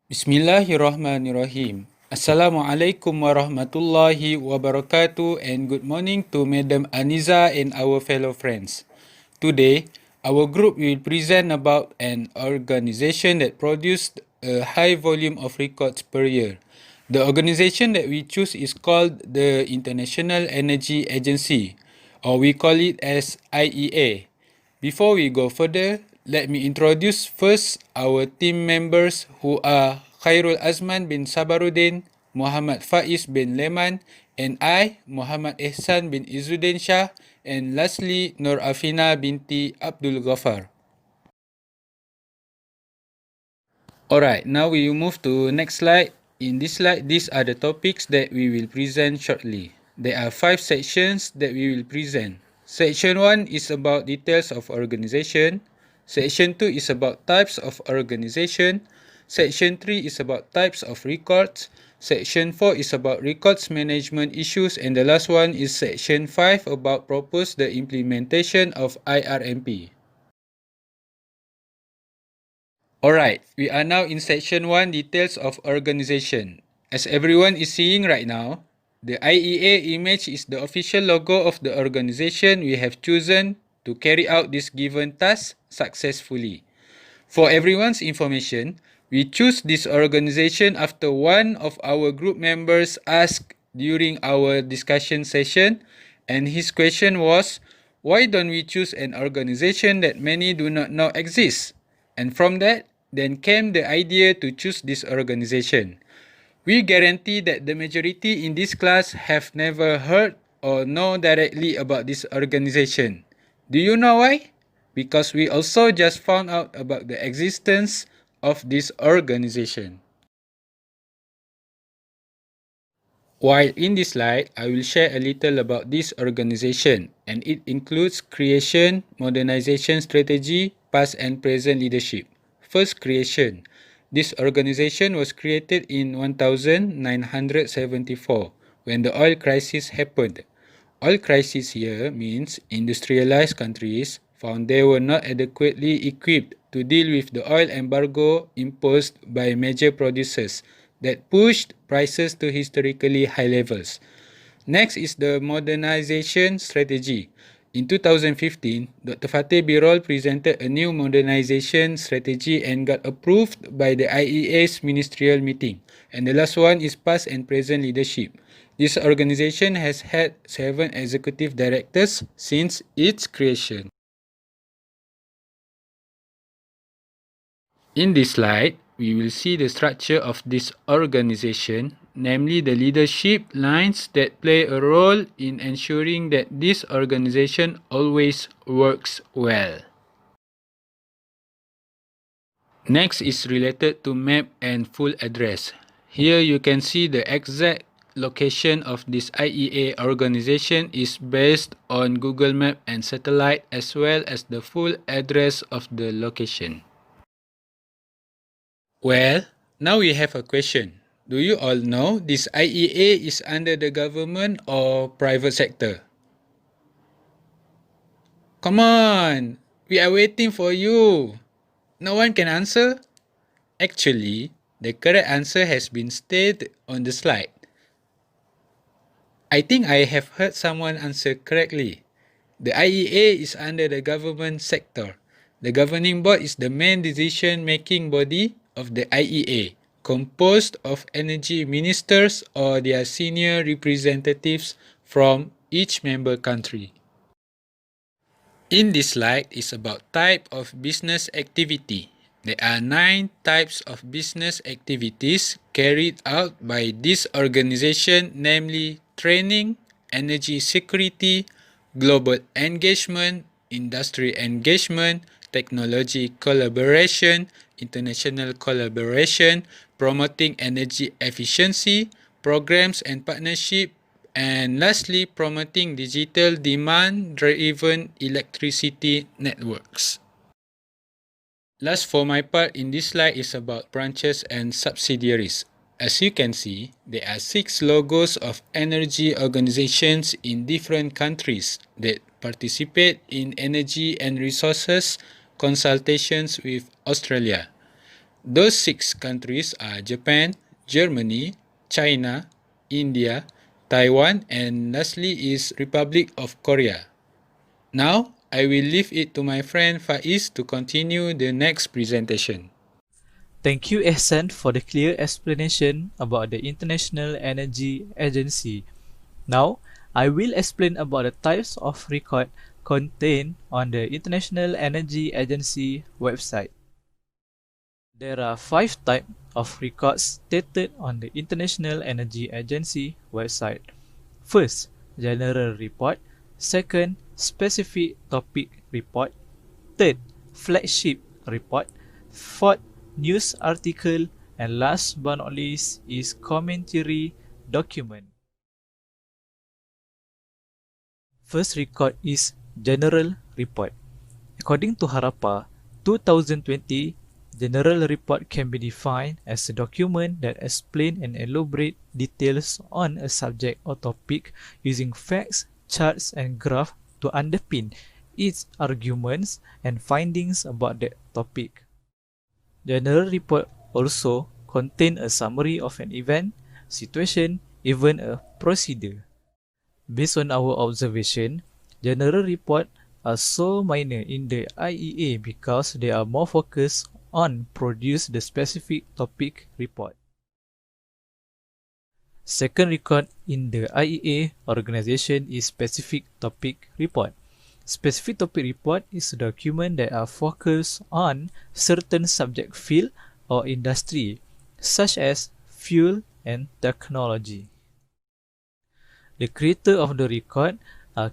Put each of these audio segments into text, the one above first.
Bismillahirrahmanirrahim. Assalamualaikum warahmatullahi wabarakatuh and good morning to Madam Aniza and our fellow friends. Today, our group will present about an organization that produced a high volume of records per year. The organization that we choose is called the International Energy Agency, or we call it as IEA. Before we go further, let me introduce first our team members who are Khairul Azman bin Sabaruddin, Muhammad Faiz bin Leman, and I, Muhammad Ehsan bin Izzuddin Shah, and lastly, Nur Afina binti Abdul Ghaffar. Alright, now we move to next slide. In this slide, these are the topics that we will present shortly. There are 5 sections that we will present. Section 1 is about details of organization. Section 2 is about types of organization. Section 3 is about types of records. Section 4 is about records management issues. And the last one is Section 5 about propose the implementation of IRMP. Alright, we are now in section 1, details of organization. As everyone is seeing right now, the IEA image is the official logo of the organization we have chosen to carry out this given task successfully. For everyone's information, we choose this organization after one of our group members asked during our discussion session, and his question was, why don't we choose an organization that many do not know exists? And from that, then came the idea to choose this organization. We guarantee that the majority in this class have never heard or know directly about this organization. Do you know why? Because we also just found out about the existence of this organization. While in this slide, I will share a little about this organization, and it includes creation, modernization strategy, past and present leadership. First, creation. This organization was created in 1974 when the oil crisis happened. Oil crisis here means industrialized countries found they were not adequately equipped to deal with the oil embargo imposed by major producers that pushed prices to historically high levels. Next is the modernization strategy. In 2015, Dr. Fateh Birol presented a new modernization strategy and got approved by the IEA's ministerial meeting. And the last one is past and present leadership. This organization has had 7 executive directors since its creation. In this slide, we will see the structure of this organization, namely the leadership lines that play a role in ensuring that this organization always works well. Next is related to map and full address. Here you can see the exact location of this IEA organization is based on Google Map and satellite, as well as the full address of the location. Well, now we have a question. Do you all know this IEA is under the government or private sector? Come on, we are waiting for you. No one can answer? Actually, the correct answer has been stated on the slide. I think I have heard someone answer correctly. The IEA is under the government sector. The governing board is the main decision-making body of the IEA, composed of energy ministers or their senior representatives from each member country. In this slide is about type of business activity. There are 9 types of business activities carried out by this organization, namely training, energy security, global engagement, industry engagement, technology collaboration, international collaboration, promoting energy efficiency, programs and partnership, and lastly, promoting digital demand-driven electricity networks. Last for my part in this slide is about branches and subsidiaries. As you can see, there are 6 logos of energy organizations in different countries that participate in energy and resources consultations with Australia. Those 6 countries are Japan, Germany, China, India, Taiwan, and lastly is Republic of Korea. Now, I will leave it to my friend Faiz to continue the next presentation. Thank you, Ehsan, for the clear explanation about the International Energy Agency. Now, I will explain about the types of record contained on the International Energy Agency website. There are 5 types of records stated on the International Energy Agency website. First, general report. Second, specific topic report. Third, flagship report. Fourth, news article. And last but not least is commentary document. First record is general report. According to Harappa, 2020, general report can be defined as a document that explains and elaborates details on a subject or topic using facts, charts, and graphs to underpin its arguments and findings about that topic. General report also contains a summary of an event, situation, even a procedure. Based on our observation, general reports are so minor in the IEA because they are more focused on produce the specific topic report. Second record in the IEA organization is specific topic report. Specific topic report is a document that are focused on certain subject field or industry, such as fuel and technology. The creator of the record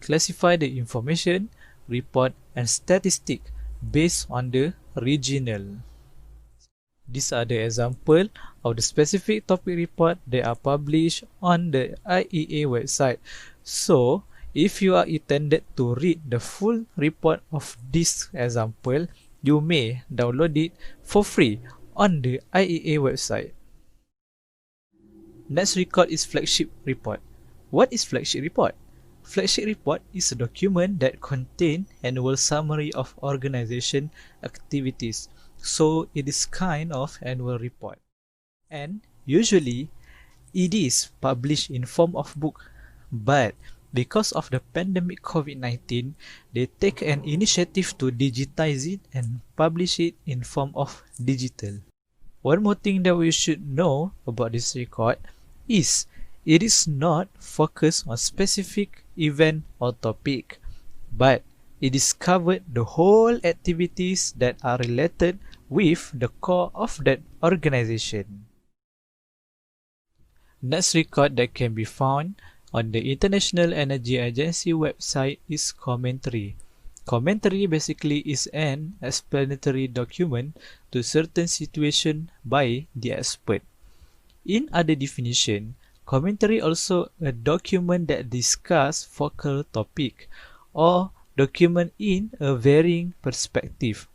classify the information, report, and statistic based on the regional. These are the example of the specific topic report that are published on the IEA website. So, if you are intended to read the full report of this example, you may download it for free on the IEA website. Next record is flagship report. What is flagship report? Flagship report is a document that contains annual summary of organization activities. So it is kind of annual report. And usually it is published in form of book. But because of the pandemic COVID-19, they take an initiative to digitize it and publish it in form of digital. One more thing that we should know about this record is it is not focused on specific event or topic, but it is covered the whole activities that are related with the core of that organization. Next record that can be found on the International Energy Agency website is commentary. Commentary basically is an explanatory document to certain situation by the expert. In other definition, commentary also a document that discuss focal topic or document in a varying perspective.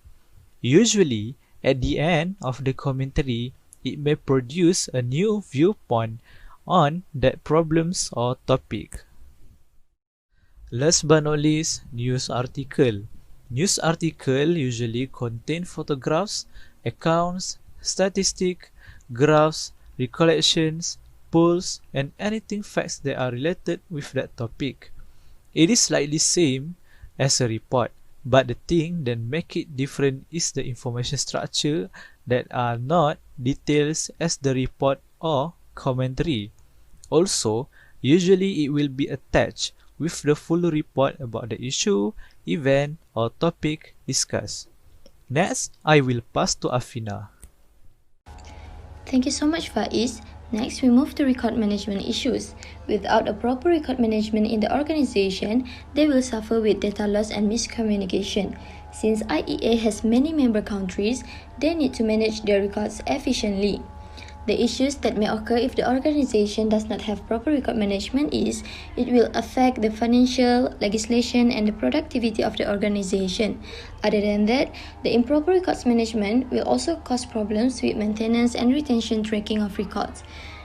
Usually, at the end of the commentary, it may produce a new viewpoint on that problems or topic. Last but not least, news article. News article usually contain photographs, accounts, statistics, graphs, recollections, polls, and anything facts that are related with that topic. It is slightly same as a report, but the thing that make it different is the information structure that are not details as the report or commentary. Also, usually it will be attached with the full report about the issue, event, or topic discussed. Next, I will pass to Afina. Thank you so much, Faiz. Next, we move to record management issues. Without a proper record management in the organization, they will suffer with data loss and miscommunication. Since IEA has many member countries, they need to manage their records efficiently. The issues that may occur if the organization does not have proper record management is it will affect the financial, legislation, and the productivity of the organization. Other than that, the improper records management will also cause problems with maintenance and retention tracking of records.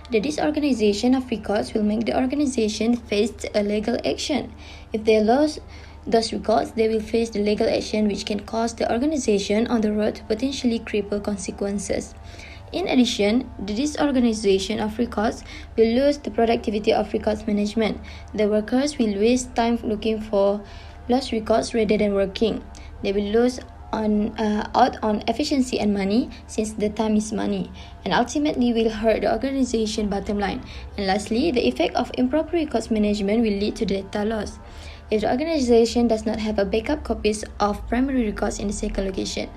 The disorganization of records will make the organization face a legal action. If they lose those records, they will face the legal action which can cause the organization on the road to potentially cripple consequences. In addition, the disorganization of records will lose the productivity of records management. The workers will waste time looking for lost records rather than working. They will lose out on efficiency and money, since the time is money, and ultimately will hurt the organization bottom line. And lastly, the effect of improper records management will lead to data loss if the organization does not have a backup copies of primary records in the second location.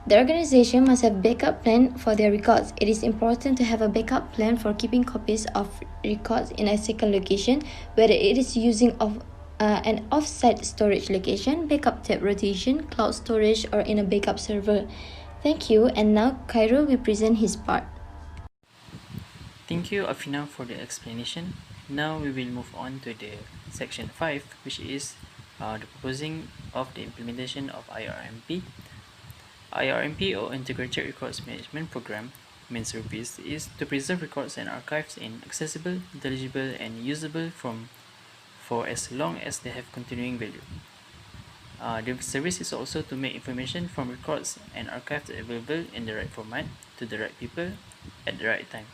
The organization must have backup plan for their records. It is important to have a backup plan for keeping copies of records in a second location, whether it is using an off-site storage location, backup tab rotation, cloud storage, or in a backup server. Thank you, and now Cairo will present his part. Thank you, Afina, for the explanation. Now we will move on to the section 5, which is the proposing of the implementation of IRMP. IRMP, or Integrated Records Management Program, main service is to preserve records and archives in accessible, intelligible, and usable for as long as they have continuing value. The service is also to make information from records and archives available in the right format to the right people at the right time.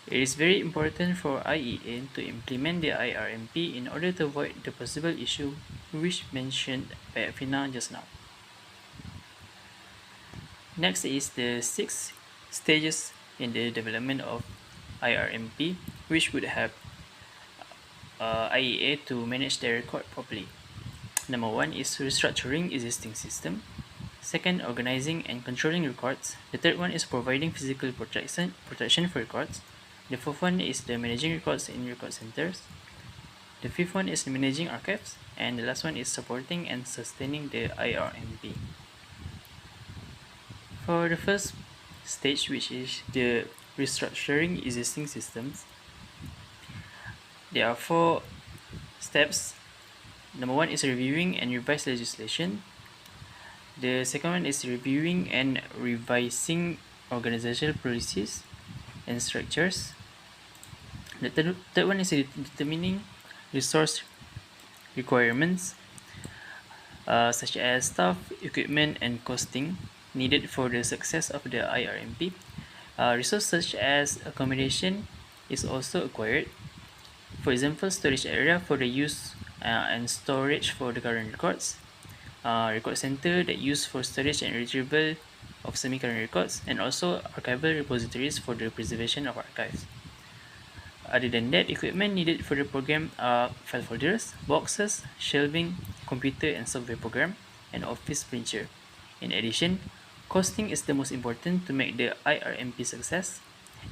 It is very important for IEA to implement the IRMP in order to avoid the possible issue which mentioned by Afina just now. Next is the 6 stages in the development of IRMP, which would help IEA to manage their record properly. Number 1 is restructuring existing system. Second, organizing and controlling records. The third one is providing physical protection for records. The fourth one is the managing records in record centers. The fifth one is managing archives. And the last one is supporting and sustaining the IRMP. For the first stage, which is the restructuring existing systems, there are 4 steps. Number 1 is reviewing and revise legislation. The second one is reviewing and revising organizational policies and structures. The third one is determining resource requirements, such as staff, equipment, and costing needed for the success of the IRMP. Resources such as accommodation is also acquired. For example, storage area for the use and storage for the current records, record center that used for storage and retrieval of semi-current records, and also archival repositories for the preservation of archives. Other than that, equipment needed for the program are file folders, boxes, shelving, computer and software program, and office furniture. In addition, costing is the most important to make the IRMP success.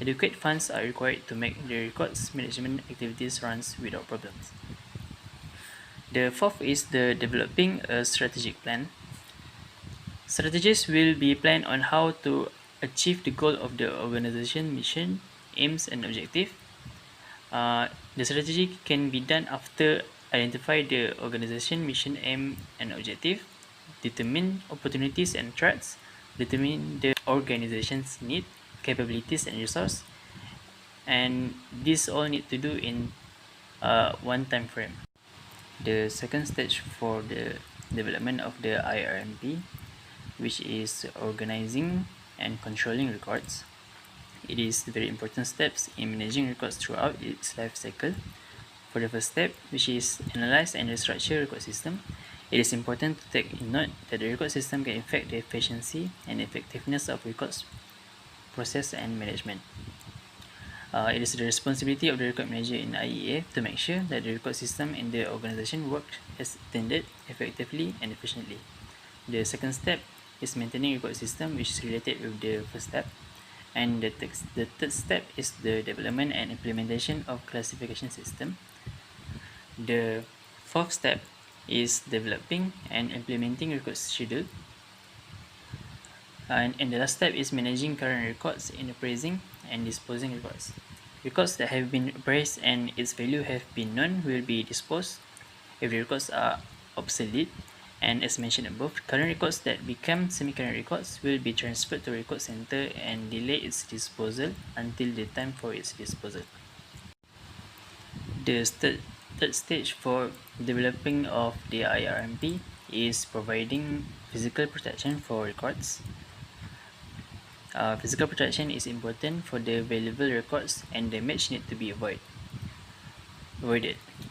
Adequate funds are required to make the records management activities runs without problems. The fourth is the developing a strategic plan. Strategies will be planned on how to achieve the goal of the organization mission, aims, and objective. The strategy can be done after identify the organization mission, aim, and objective, determine opportunities and threats, determine the organization's need, capabilities, and resource, and this all need to do in one time frame. The second stage for the development of the IRMP, which is organizing and controlling records. It is very important steps in managing records throughout its life cycle. For the first step, which is analyze and restructure record system, it is important to take in note that the record system can affect the efficiency and effectiveness of records process and management. It is the responsibility of the record manager in IEA to make sure that the record system in the organization worked as intended, effectively and efficiently. The second step is maintaining record system, which is related with the first step. And the third step is the development and implementation of classification system. The fourth step is developing and implementing record schedule. And the last step is managing current records in appraising and disposing records. Records that have been appraised and its value have been known will be disposed if the records are obsolete. And as mentioned above, current records that become semi-current records will be transferred to a record center and delay its disposal until the time for its disposal. The third third stage for developing of the IRMP is providing physical protection for records. Physical protection is important for the valuable records, and damage need to be avoided.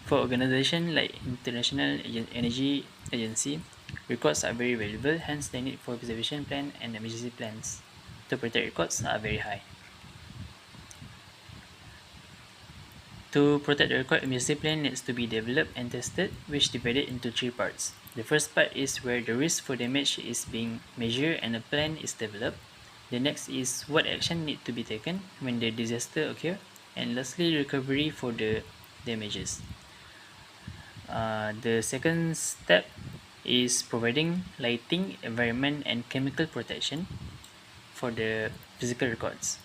For organizations like International Energy Agency, records are very valuable, hence the need for preservation plan and emergency plans to protect records are very high. To protect the record, emergency plan needs to be developed and tested, which divided into 3 parts. The first part is where the risk for damage is being measured and a plan is developed. The next is what action need to be taken when the disaster occur, and lastly, recovery for the damages. The second step is providing lighting, environment, and chemical protection for the physical records.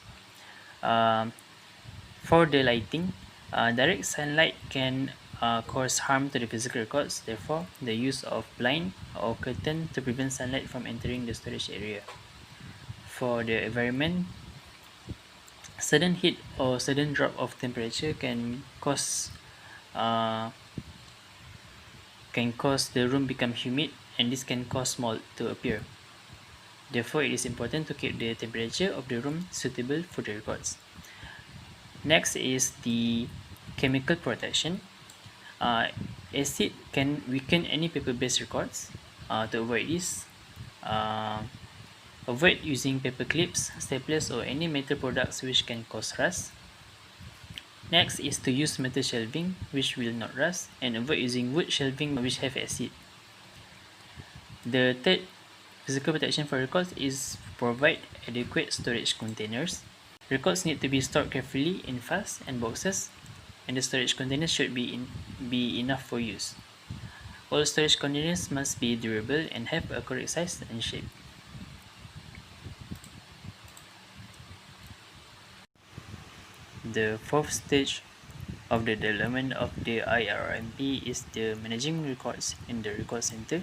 For the lighting, direct sunlight can cause harm to the physical records. Therefore, the use of blind or curtain to prevent sunlight from entering the storage area. For the environment, sudden heat or sudden drop of temperature can cause the room become humid, and this can cause mold to appear. Therefore, it is important to keep the temperature of the room suitable for the records. Next is the chemical protection. Acid can weaken any paper-based records. To avoid this, avoid using paper clips, staplers, or any metal products which can cause rust. Next is to use metal shelving which will not rust, and avoid using wood shelving which have acid. The third physical protection for records is provide adequate storage containers. Records need to be stored carefully in files and boxes, and the storage containers should be enough for use. All storage containers must be durable and have a correct size and shape. The fourth stage of the development of the IRMP is the managing records in the record center.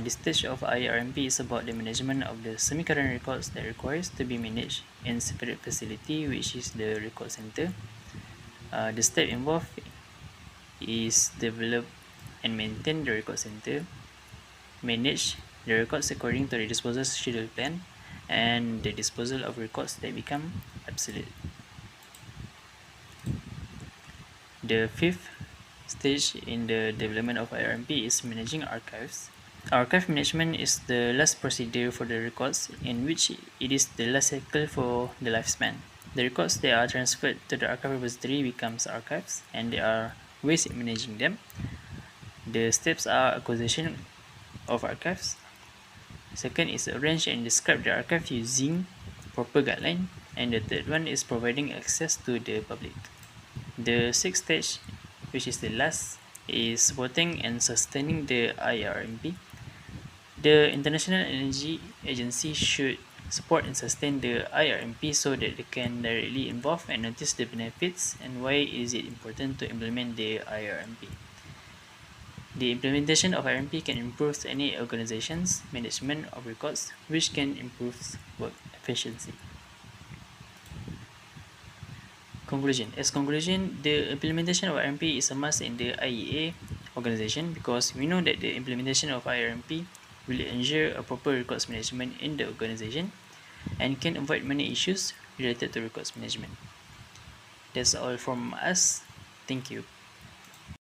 This stage of IRMP is about the management of the semi-current records that requires to be managed in separate facility, which is the record center. The step involved is develop and maintain the record center, manage the records according to the disposal schedule plan, and the disposal of records that become obsolete. The fifth stage in the development of IRMP is managing archives. Archive management is the last procedure for the records, in which it is the last cycle for the lifespan. The records that are transferred to the archive repository becomes archives, and there are ways in managing them. The steps are acquisition of archives. Second is arrange and describe the archive using proper guideline, and the third one is providing access to the public. The sixth stage, which is the last, is supporting and sustaining the IRMP. The International Energy Agency should support and sustain the IRMP so that they can directly involve and notice the benefits and why is it important to implement the IRMP. The implementation of IRMP can improve any organization's management of records, which can improve work efficiency. Conclusion. As conclusion, the implementation of IRMP is a must in the IEA organization, because we know that the implementation of IRMP will ensure a proper records management in the organization and can avoid many issues related to records management. That's all from us. Thank you.